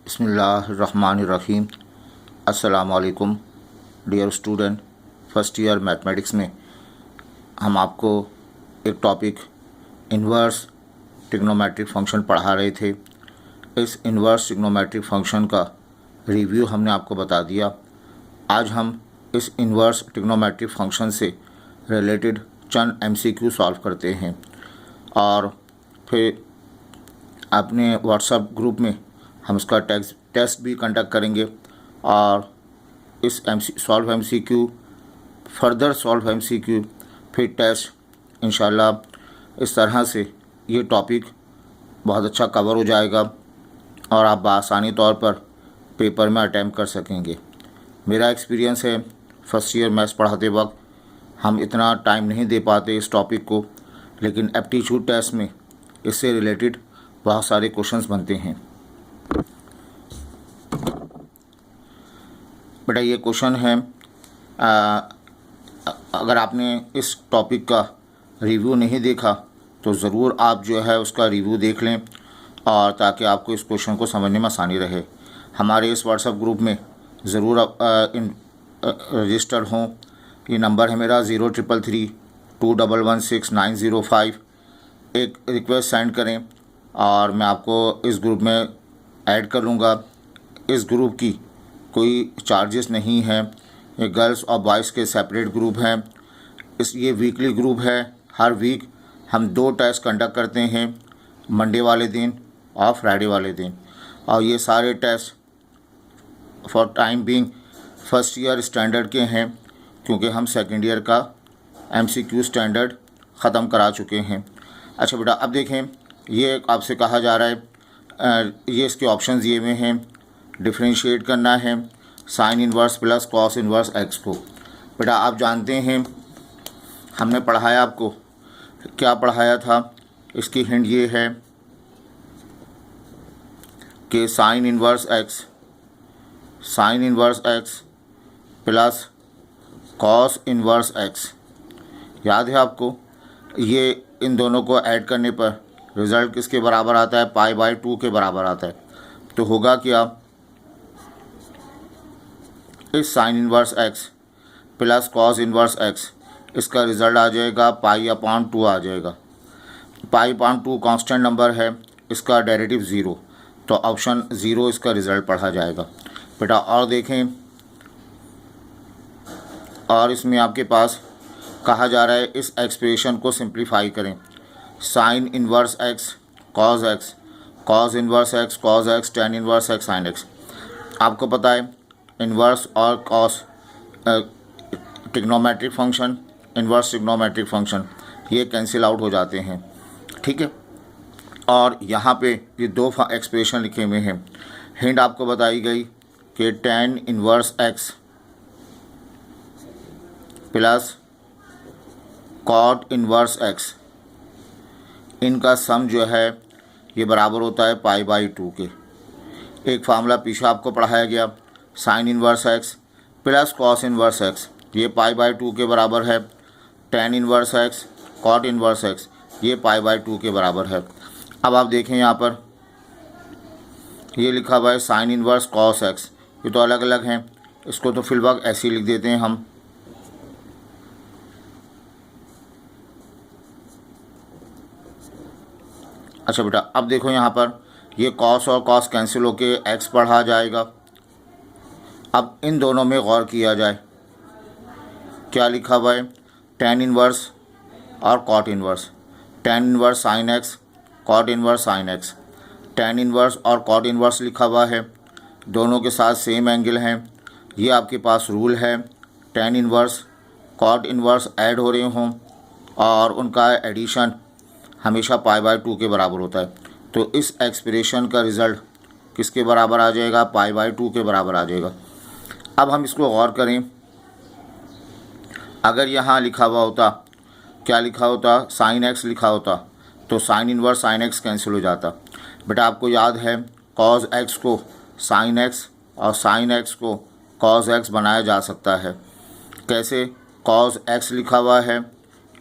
बिस्मिल्लाहिर्रहमानिर्रहीम। अस्सलामुअलैकुम dear student. First year mathematics में हम आपको एक टॉपिक इन्वर्स ट्रिग्नोमेट्रिक फंक्शन पढ़ा रहे थे। इस इन्वर्स ट्रिग्नोमेट्रिक फंक्शन का रिव्यू हमने आपको बता दिया। आज हम इस इन्वर्स ट्रिग्नोमेट्रिक फंक्शन से रिलेटेड चंद MCQ सॉल्व करते हैं और फिर अपने व्हाट्सएप ग्रुप में हम इसका टेस्ट भी कंडक्ट करेंगे और इस solve MCQ, further solve MCQ, फिर टेस्ट इंशाल्लाह इस तरह से ये टॉपिक बहुत अच्छा कवर हो जाएगा और आप बआसानी तौर पर पेपर में अटैम्प्ट कर सकेंगे। मेरा एक्सपीरियंस है, फर्स्ट ईयर मैथ्स पढ़ाते वक्त हम इतना टाइम नहीं दे पाते इस टॉपिक को, लेकिन एप्टीट्यूड टेस्ट में इससे रिलेटेड बहुत सारे क्वेश्चंस बनते हैं। बेटा ये क्वेश्चन है, अगर आपने इस टॉपिक का रिव्यू नहीं देखा तो ज़रूर आप जो है उसका रिव्यू देख लें और ताकि आपको इस क्वेश्चन को समझने में आसानी रहे। हमारे इस व्हाट्सएप ग्रुप में ज़रूर रजिस्टर हों। ये नंबर है मेरा 0333211690 एक रिक्वेस्ट सेंड करें और मैं आपको इस ग्रुप में ऐड कर लूँगा। इस ग्रुप की कोई चार्जेस नहीं है, ये गर्ल्स और बॉयज़ के सेपरेट ग्रुप हैं। ये वीकली ग्रुप है। हर वीक हम 2 टेस्ट कंडक्ट करते हैं, मंडे वाले दिन और फ्राइडे वाले दिन, और ये सारे test for time being first year standard के हैं क्योंकि हम सेकेंड ईयर का MCQ स्टैंडर्ड ख़त्म करा चुके हैं। अच्छा बेटा, अब देखें, ये आपसे कहा जा रहा है, ये इसके ऑप्शंस ये में हैं। डिफरेंशिएट करना है sign inverse plus cos inverse x को। बेटा आप जानते हैं हमने पढ़ाया, आपको क्या पढ़ाया था, इसकी हिंट ये है कि sign inverse x plus cos inverse x, याद है आपको। ये इन दोनों को ऐड करने पर रिज़ल्ट किसके बराबर आता है, π/2 के बराबर आता है। तो होगा क्या, इस sign inverse x plus cos inverse x, इसका रिज़ल्ट आ जाएगा π/2 आ जाएगा। π/2 कांस्टेंट नंबर है, इसका डेरिवेटिव 0, तो ऑप्शन 0 इसका रिज़ल्ट पढ़ा जाएगा। बेटा और देखें, और इसमें आपके पास कहा जा रहा है इस एक्सप्रेशन को सिंप्लीफाई करें। Sine inverse x cos x, cos inverse x cos x, tan inverse x sine x। आपको पता है इन्वर्स और cos trigonometric function, inverse trigonometric function ये कैंसिल आउट हो जाते हैं, ठीक है। और यहाँ पे ये 2 एक्सप्रेशन लिखे हुए हैं। हिंट आपको बताई गई कि tan inverse x plus cot inverse x, इनका सम जो है ये बराबर होता है π/2 के। एक फार्मूला पीछे आपको पढ़ाया गया, sine inverse x plus cos inverse x, ये π/2 के बराबर है। tan inverse x cot inverse x, ये π/2 के बराबर है। अब आप देखें यहाँ पर ये लिखा हुआ है साइन इन्वर्स कॉस x, ये तो अलग अलग हैं, इसको तो फिल वक्त ऐसे ही लिख देते हैं हम। अच्छा बेटा, अब देखो यहाँ पर ये कॉस और कॉस कैंसिल होके x पढ़ा जाएगा। अब इन दोनों में गौर किया जाए, क्या लिखा हुआ है, tan इन्वर्स और cot inverse. tan inverse sine x, cot inverse sine x। tan inverse और कॉट इन्वर्स लिखा हुआ है, दोनों के साथ सेम एंगल हैं। ये आपके पास रूल है, tan inverse cot inverse add हो रहे हों और उनका एडिशन हमेशा π/2 के बराबर होता है। तो इस एक्सप्रेशन का रिज़ल्ट किसके बराबर आ जाएगा, π/2 के बराबर आ जाएगा। अब हम इसको गौर करें, अगर यहाँ लिखा हुआ होता, क्या लिखा होता, साइन x लिखा होता, तो sine inverse sine x cancel हो जाता। बेटा आपको याद है कॉस x को साइन x और साइन x को कॉस x बनाया जा सकता है। कैसे, कॉस x लिखा हुआ है,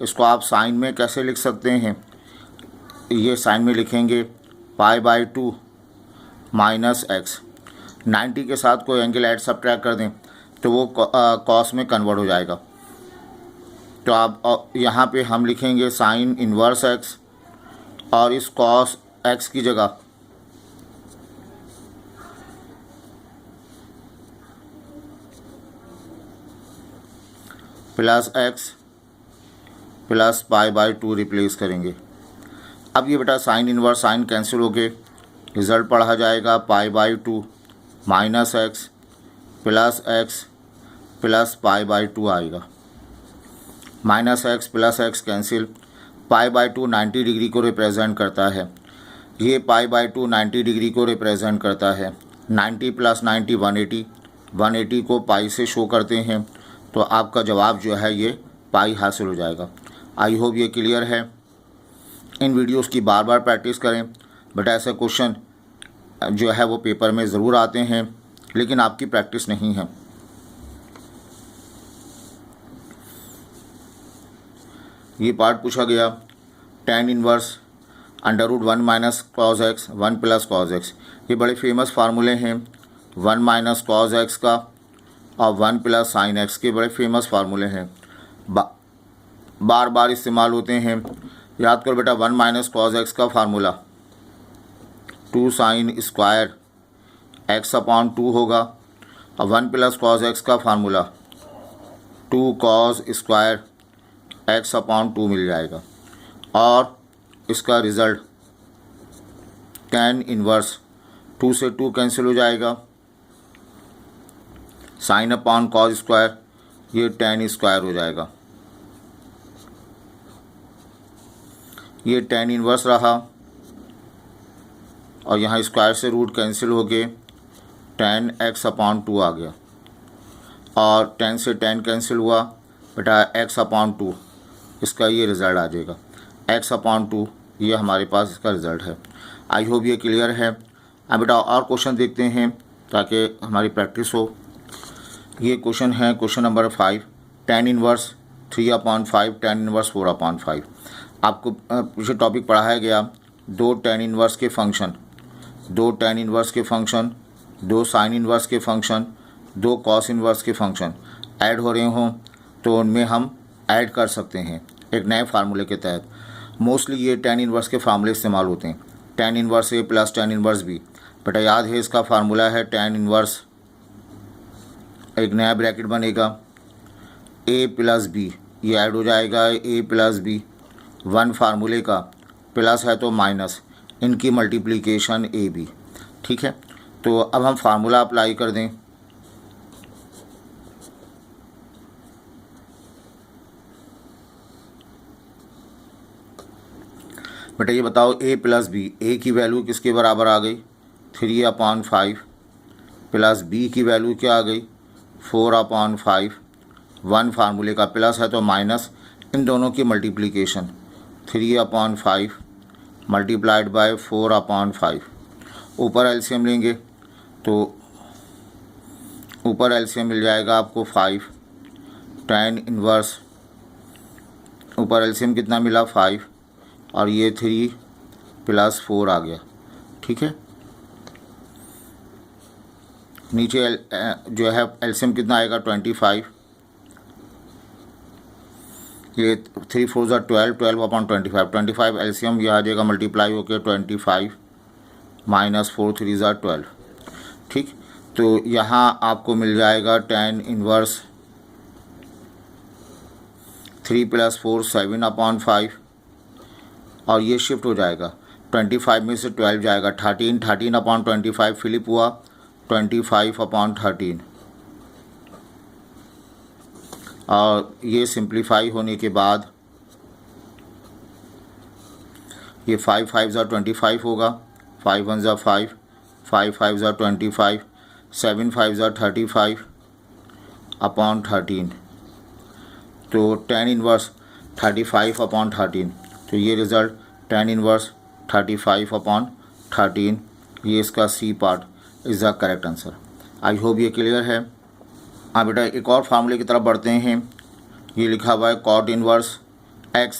इसको आप साइन में कैसे लिख सकते हैं, ये साइन में लिखेंगे π/2 माइनस x, 90 के साथ कोई एंगल ऐड सब्ट्रैक्ट कर दें तो वो कॉस में कन्वर्ट हो जाएगा। तो आप यहाँ पे हम लिखेंगे साइन इन्वर्स एक्स और इस कॉस एक्स की जगह plus x plus pi by 2 replace करेंगे। अब ये बेटा साइन इन्वर्स साइन कैंसिल हो के रिज़ल्ट पढ़ा जाएगा pi by 2 minus x plus pi by 2 आएगा। Minus x plus x cancel, pi by 2 90 degree को रिप्रेजेंट करता है। ये पाई बाई 2 90 डिग्री को रिप्रेजेंट करता है। 90 प्लस 90 180, 180 को पाई से शो करते हैं, तो आपका जवाब जो है ये पाई हासिल हो जाएगा। आई होप ये क्लियर है। इन वीडियोस की बार बार प्रैक्टिस करें, बट ऐसे क्वेश्चन जो है वो पेपर में ज़रूर आते हैं, लेकिन आपकी प्रैक्टिस नहीं है। ये पार्ट पूछा गया tan inverse √1 minus cos x 1 plus cos x. ये बड़े फेमस फार्मूले हैं 1 माइनस कॉज एक्स का और 1 प्लस साइन एक्स के, बड़े फेमस फार्मूले हैं, बार बार इस्तेमाल होते हैं। याद करो बेटा 1 माइनस कॉज एक्स का formula 2 sine square x upon 2 होगा और 1 प्लस कॉज एक्स का formula 2 cause square x upon 2 मिल जाएगा। और इसका रिज़ल्ट tan इनवर्स 2 से 2 कैंसिल हो जाएगा, साइन अपॉन कॉज स्क्वायर ये tan स्क्वायर हो जाएगा। ये tan इनवर्स रहा और यहाँ स्क्वायर से रूट कैंसिल हो के tan x अपॉन 2 आ गया और tan से tan कैंसिल हुआ बेटा x अपॉन 2, इसका ये रिज़ल्ट आ जाएगा x अपॉन 2, ये हमारे पास इसका रिज़ल्ट है। आई होप ये क्लियर है। अब बेटा और क्वेश्चन देखते हैं ताकि हमारी प्रैक्टिस हो। ये क्वेश्चन है question number 5, tan inverse 3/5 tan inverse 4/5। आपको पीछे टॉपिक पढ़ाया गया 2 tan इनवर्स के फंक्शन, 2 tan इनवर्स के फंक्शन, 2 साइन इनवर्स के फंक्शन, 2 कॉस इनवर्स के फंक्शन ऐड हो रहे हों तो उनमें हम ऐड कर सकते हैं एक नए फार्मूले के तहत। मोस्टली ये tan इनवर्स के फार्मूले इस्तेमाल होते हैं, tan इनवर्स ए प्लस tan इनवर्स बी। बेटा याद है इसका फार्मूला है tan इनवर्स, एक नया ब्रैकेट बनेगा a प्लस बी, ये ऐड हो जाएगा a प्लस बी, 1 फार्मूले का प्लस है तो माइनस, इनकी मल्टीप्लिकेशन ए बी। ठीक है, तो अब हम फार्मूला अप्लाई कर दें। बेटा ये बताओ a प्लस बी, ए की वैल्यू किसके बराबर आ गई 3/5 प्लस b की वैल्यू क्या आ गई 4/5, 1 फार्मूले का प्लस है तो माइनस, इन दोनों की मल्टीप्लिकेशन 3/5 मल्टीप्लाइड बाय 4/5। ऊपर एलसीएम लेंगे तो ऊपर एलसीएम मिल जाएगा आपको 5, tan इनवर्स ऊपर एलसीएम कितना मिला 5 और ये 3 प्लस 4 आ गया। ठीक है, नीचे जो है एलसीएम कितना आएगा 25, ये 3 4 12, 12/25, 25 एलसीएम ये आ जाएगा मल्टीप्लाई होकर 25 माइनस 4 3 12। ठीक, तो यहाँ आपको मिल जाएगा tan इनवर्स 3 प्लस 4 7/5 और ये शिफ्ट हो जाएगा 25 में से 12 जाएगा 13, 13/25 फिलिप हुआ 25/13 और ये सिंप्लीफाई होने के बाद ये 5 5 25 होगा, 5 1 5, 5 5 25, 7 5 35/13, तो tan इनवर्स 35/13, तो ये रिज़ल्ट tan इनवर्स 35/13, ये इसका C part is the correct answer. I hope ये क्लियर है। हाँ बेटा एक और फार्मूले की तरफ बढ़ते हैं। ये लिखा हुआ है cot inverse x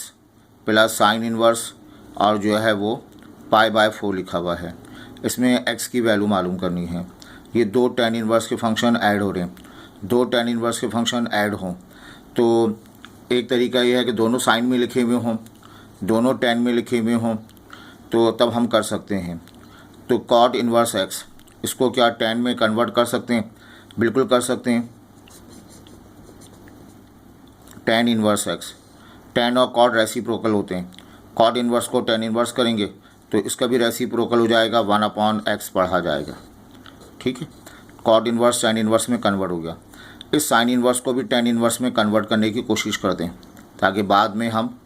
plus sine inverse और जो है वो पाई बाय 4 लिखा हुआ है। इसमें x की वैल्यू मालूम करनी है। ये दो tan इनवर्स के फंक्शन ऐड हो रहे हैं, दो tan इनवर्स के फंक्शन ऐड हों तो एक तरीका ये है कि दोनों साइन में लिखे हुए हों, दोनों tan में लिखे हुए हों, तो तब हम कर सकते हैं। तो cot इनवर्स x इसको क्या tan में कन्वर्ट कर सकते हैं? बिल्कुल कर सकते हैं। tan इनवर्स x, tan और cot रेसिप्रोकल होते हैं, cot इनवर्स को tan इनवर्स करेंगे तो इसका भी रेसिप्रोकल हो जाएगा, 1/x पढ़ा जाएगा। ठीक है, cot इनवर्स tan इनवर्स में कन्वर्ट हो गया। इस साइन इनवर्स को भी tan इनवर्स में कन्वर्ट करने की कोशिश करते हैं ताकि बाद में हम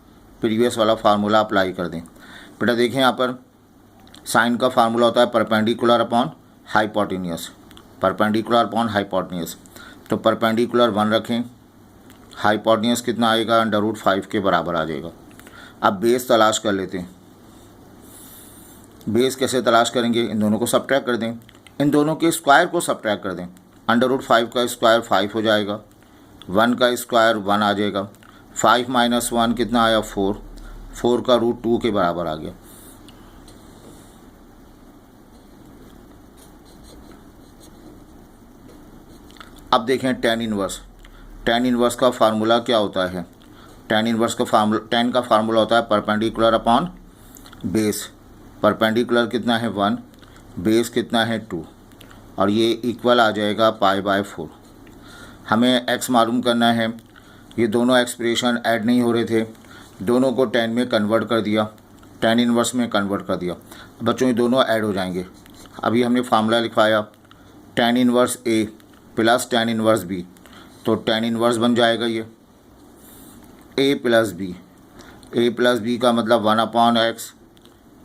प्रीवियस वाला फार्मूला अप्लाई कर दें। बेटा देखें यहाँ पर साइन का फार्मूला होता है perpendicular upon hypotenuse, perpendicular upon hypotenuse. तो परपेंडिकुलर 1 रखें, हाइपोटेन्यूस कितना आएगा? √5 के बराबर आ जाएगा। अब बेस तलाश कर लेते हैं। बेस कैसे तलाश करेंगे? इन दोनों को सब्ट्रैक्ट कर दें, इन दोनों के स्क्वायर को सब्ट्रैक्ट कर दें। √5 का स्क्वायर 5 हो जाएगा, 1 का स्क्वायर 1 आ जाएगा, 5 - 1 कितना आया? 4, 4 का √2 के बराबर आ गया। अब देखें tan इनवर्स, tan इनवर्स का फार्मूला क्या होता है? tan इनवर्स का फार्मूला होता है परपेंडिकुलर अपॉन बेस। परपेंडिकुलर कितना है? 1, बेस कितना है? 2, और ये इक्वल आ जाएगा π/4। हमें x मालूम करना है। ये दोनों एक्सप्रेशन ऐड नहीं हो रहे थे, दोनों को tan में कन्वर्ट कर दिया, tan इनवर्स में कन्वर्ट कर दिया। बच्चों ये दोनों ऐड हो जाएंगे। अभी हमने फार्मूला लिखवाया tan inverse a plus tan inverse b, तो tan इनवर्स बन जाएगा ये a प्लस b का मतलब 1/x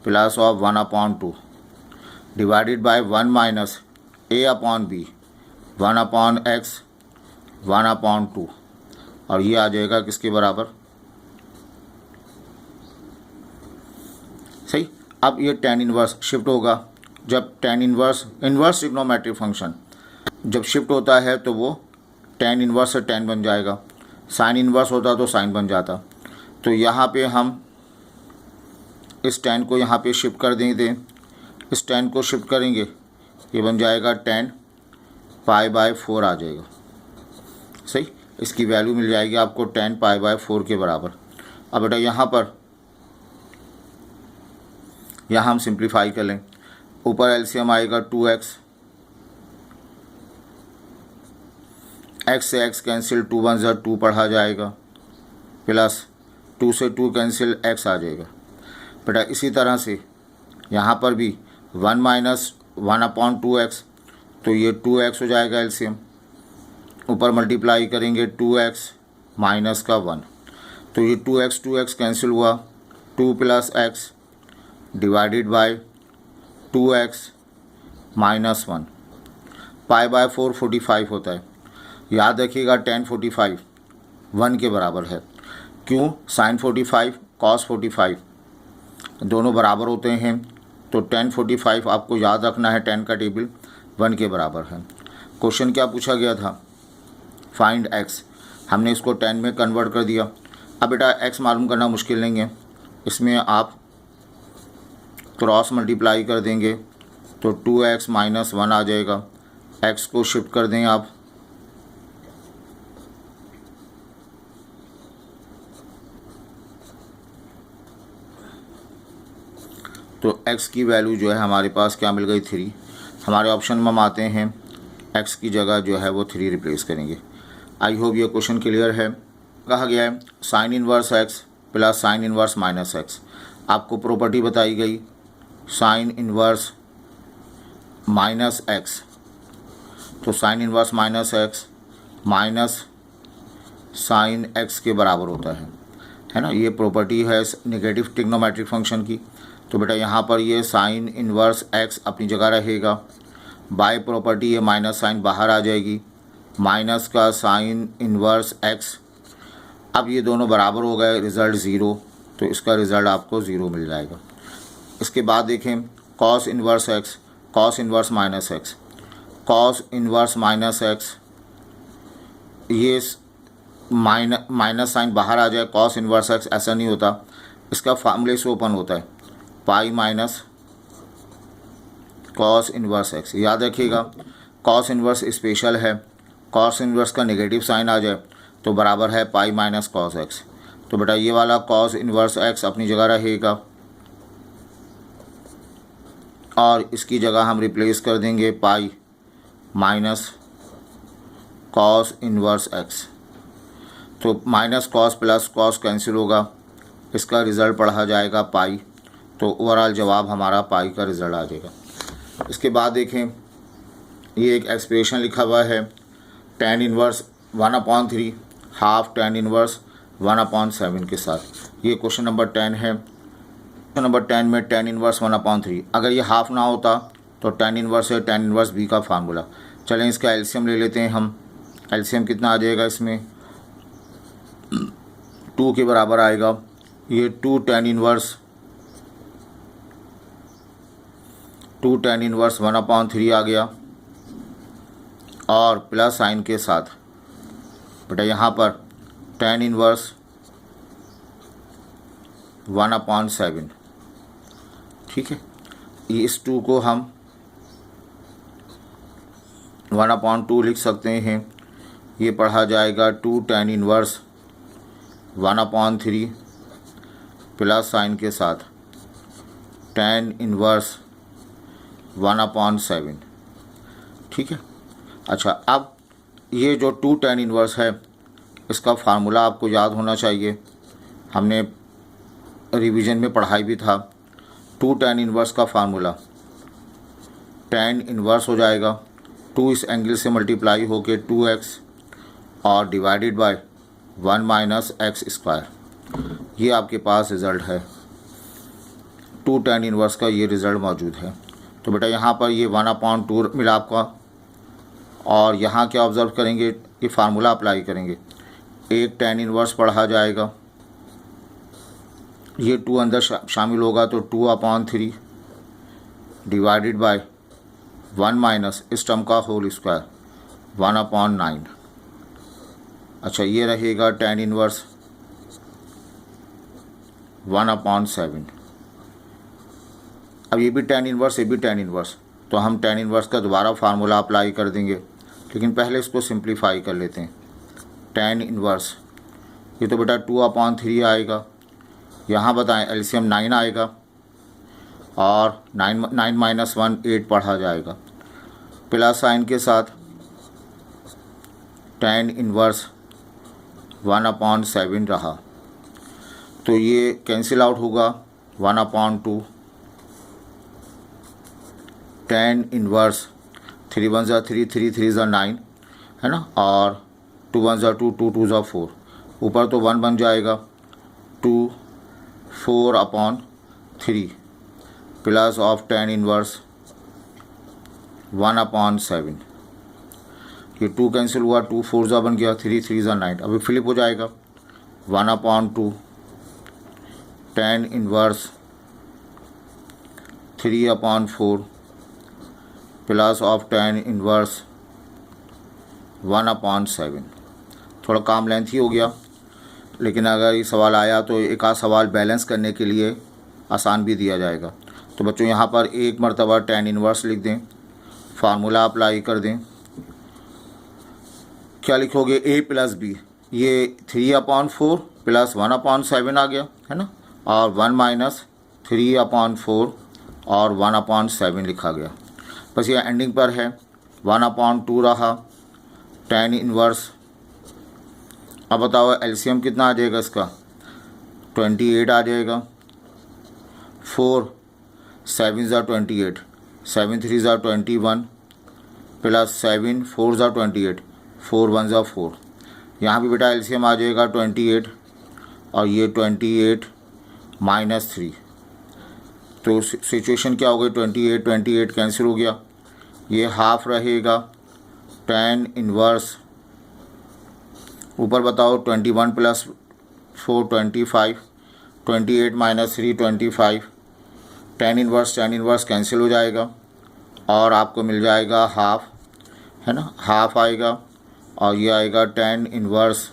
plus of 1/2 divided by 1 minus a/b 1/x 1/2, और ये आ जाएगा किसके बराबर? सही। अब ये tan इनवर्स शिफ्ट होगा। जब tan इनवर्स ट्रिग्नोमेट्रिक फंक्शन जब शिफ्ट होता है तो वो tan इनवर्स से tan बन जाएगा, साइन इनवर्स होता तो साइन बन जाता। तो यहाँ पे हम इस tan को यहाँ पे शिफ्ट कर देंगे, इस tan को शिफ्ट करेंगे, ये बन जाएगा tan π/4 आ जाएगा। सही, इसकी वैल्यू मिल जाएगी आपको tan π/4 के बराबर। अब बेटा यहाँ हम सिंप्लीफाई कर लें। ऊपर एलसीएम आएगा 2x, x से x कैंसिल, 2 1 ज़ा 2 पढ़ा जाएगा, प्लस 2 से 2 कैंसिल, x आ जाएगा। बेटा इसी तरह से यहाँ पर भी 1 माइनस 1/2x, तो ये 2x हो जाएगा एलसीएम। ऊपर मल्टीप्लाई करेंगे 2x माइनस का 1, तो ये 2x कैंसिल हुआ, 2 + x divided by 2x minus 1। π/4 45 होता है। याद रखिएगा tan 45 1 के बराबर है। क्यों? sin 45 cos 45 दोनों बराबर होते हैं, तो tan 45 आपको याद रखना है, tan का टेबल 1 के बराबर है। क्वेश्चन क्या पूछा गया था? फाइंड x, हमने इसको tan में कन्वर्ट कर दिया। अब बेटा x मालूम करना मुश्किल नहीं है, इसमें आप क्रॉस मल्टीप्लाई कर देंगे तो 2x माइनस 1 आ जाएगा। x को शिफ्ट कर दें आप, तो x की वैल्यू जो है हमारे पास क्या मिल गई? 3। हमारे ऑप्शन में हम आते हैं, x की जगह जो है वो 3 रिप्लेस करेंगे। आई होप ये क्वेश्चन क्लियर है। कहा गया है sine inverse x plus sine inverse minus x। आपको प्रॉपर्टी बताई गई साइन इनवर्स माइनस x, तो sine inverse minus x minus sine x के बराबर होता है ना। ये प्रॉपर्टी है नेगेटिव ट्रिग्नोमेट्रिक फंक्शन की। तो बेटा यहाँ पर ये साइन इनवर्स x अपनी जगह रहेगा, बाय प्रॉपर्टी ये माइनस साइन बाहर आ जाएगी, माइनस का साइन इनवर्स x। अब ये दोनों बराबर हो गए, रिज़ल्ट 0, तो इसका रिज़ल्ट आपको 0 मिल जाएगा। इसके बाद देखें cos inverse x, cos inverse minus x, cos inverse minus x, ये माइनस साइन बाहर आ जाए, कॉस इनवर्स x ऐसा नहीं होता, इसका फार्मूले से ओपन होता है पाई माइनस कॉस इनवर्स x। याद रखिएगा कॉस इन्वर्स स्पेशल है, कॉस इन्वर्स का नेगेटिव साइन आ जाए तो बराबर है पाई माइनस कॉस एक्स। तो बेटा ये वाला कॉस इन्वर्स एक्स अपनी जगह रहेगा और इसकी जगह हम रिप्लेस कर देंगे pi minus cos inverse x. तो minus cos plus cos cancel होगा, इसका रिज़ल्ट पढ़ा जाएगा पाई। तो ओवरऑल जवाब हमारा पाई का रिज़ल्ट आ जाएगा। इसके बाद देखें, ये एक एक्सप्रेशन लिखा हुआ है tan inverse 1/3 half tan inverse 1/7 के साथ। ये क्वेश्चन नंबर 10 है। क्वेश्चन नंबर 10 में tan इनवर्स 1/3, अगर ये हाफ ना होता तो tan इनवर्स है tan इनवर्स बी का फार्मूला। चलें इसका एलसीएम ले लेते हैं हम। एलसीएम कितना आ जाएगा इसमें, 2 के बराबर आएगा। ये 2 tan इनवर्स 1/3 आ गया और प्लस साइन के साथ बेटा यहाँ पर tan इनवर्स 1/7। ठीक है, इस 2 को हम 1/2 लिख सकते हैं। ये पढ़ा जाएगा 2 tan इनवर्स 1/3 प्लस साइन के साथ tan इनवर्स 1/7। ठीक है। अच्छा, अब ये जो 2 tan इनवर्स है इसका फार्मूला आपको याद होना चाहिए, हमने रिवीजन में पढ़ाई भी था। 2 tan इनवर्स का फार्मूला tan इनवर्स हो जाएगा 2 इस एंगल से मल्टीप्लाई होके 2x और divided by 1 minus x square. ये आपके पास रिज़ल्ट है, 2 tan इनवर्स का ये रिज़ल्ट मौजूद है। तो बेटा यहाँ पर ये 1/2 मिला आपका, और यहाँ क्या ऑब्ज़र्व करेंगे, ये फार्मूला अप्लाई करेंगे। एक tan इनवर्स पढ़ा जाएगा, ये 2 अंदर शामिल होगा तो 2/3 डिवाइडेड बाय 1 माइनस इस टर्म का होल स्क्वायर 1/9। अच्छा, ये रहेगा tan इनवर्स 1/7। अब ये भी tan इनवर्स, ये भी tan इनवर्स, तो हम tan इनवर्स का दोबारा फार्मूला अप्लाई कर देंगे, लेकिन पहले इसको सिंप्लीफाई कर लेते हैं। tan इनवर्स ये तो बेटा 2/3 आएगा, यहाँ बताएं एलसीएम 9 आएगा और 9 माइनस 1 8 पढ़ा जाएगा, प्लस साइन के साथ tan इनवर्स 1/7 रहा। तो ये कैंसिल आउट होगा 1/2 tan इनवर्स 3 1 ज़ा 3 3 3 ज़ा 9 है ना, और 2 1 ज़ा 2 2 2 ज़ा 4, ऊपर तो 1 बन जाएगा 2 4/3 प्लस ऑफ tan इनवर्स 1/7। ये 2 कैंसिल हुआ, 2 4 ज़ा बन गया, 3 3 ज़ा 9, अभी फ्लिप हो जाएगा 1/2 tan inverse 3/4 plus of tan inverse 1/7। थोड़ा काम लेंथी हो गया, लेकिन अगर ये सवाल आया तो एक आध सवाल बैलेंस करने के लिए आसान भी दिया जाएगा। तो बच्चों यहाँ पर एक मरतबा tan इनवर्स लिख दें, फार्मूला अप्लाई कर दें। क्या लिखोगे, a प्लस बी, ये 3/4 प्लस 1/7 आ गया है ना, और 1 माइनस 3/4 और 1/7 लिखा गया। बस ये एंडिंग पर है 1/2 रहा tan इनवर्स। अब बताओ एलसीएम कितना आ जाएगा इसका, 28 आ जाएगा। 4 7 ज़ा 28, 7 3 ज़ा 21 प्लस 7 4 ज़ा 28, 4 1 ज़ा 4। यहाँ भी बेटा एलसीएम आ जाएगा 28 और ये 28 माइनस 3। तो सिचुएशन क्या हो गई, 28 28 कैंसिल हो गया, ये हाफ रहेगा tan इनवर्स। ऊपर बताओ 21 plus 4 25, 28 minus 3 25, tan inverse cancel हो जाएगा और आपको मिल जाएगा हाफ, है ना, हाफ आएगा और ये आएगा tan इनवर्स,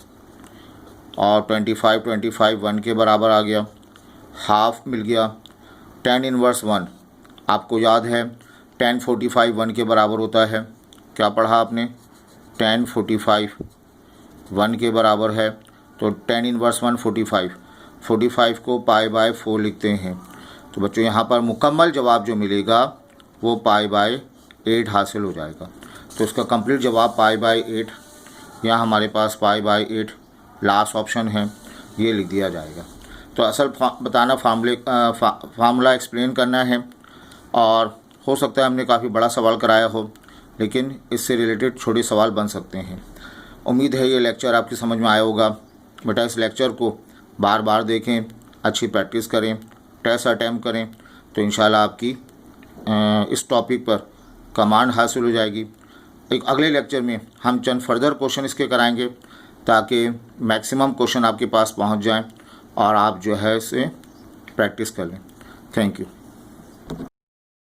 और 25 25 1 के बराबर आ गया, हाफ मिल गया। tan इनवर्स 1 आपको याद है tan 45 1 के बराबर होता है, क्या पढ़ा आपने, tan 45 1 के बराबर है, तो tan इनवर्स 1 45, 45 को π/4 लिखते हैं। तो बच्चों यहाँ पर मुकम्मल जवाब जो मिलेगा वो π/8 हासिल हो जाएगा। तो इसका कंप्लीट जवाब π/8, यहाँ हमारे पास π/8 लास्ट ऑप्शन है, ये लिख दिया जाएगा। तो असल बताना फार्मूला एक्सप्लेन करना है, और हो सकता है हमने काफ़ी बड़ा सवाल कराया हो, लेकिन इससे रिलेटेड छोटे सवाल बन सकते हैं। उम्मीद है ये लेक्चर आपकी समझ में आया होगा। बेटा इस लेक्चर को बार बार देखें, अच्छी प्रैक्टिस करें, टेस्ट अटैम्प्ट करें, तो इंशाल्लाह आपकी इस टॉपिक पर कमांड हासिल हो जाएगी। एक अगले लेक्चर में हम चंद फर्दर क्वेश्चन इसके कराएंगे, ताकि मैक्सिमम क्वेश्चन आपके पास पहुंच जाएं और आप जो है इसे प्रैक्टिस कर लें। Thank you.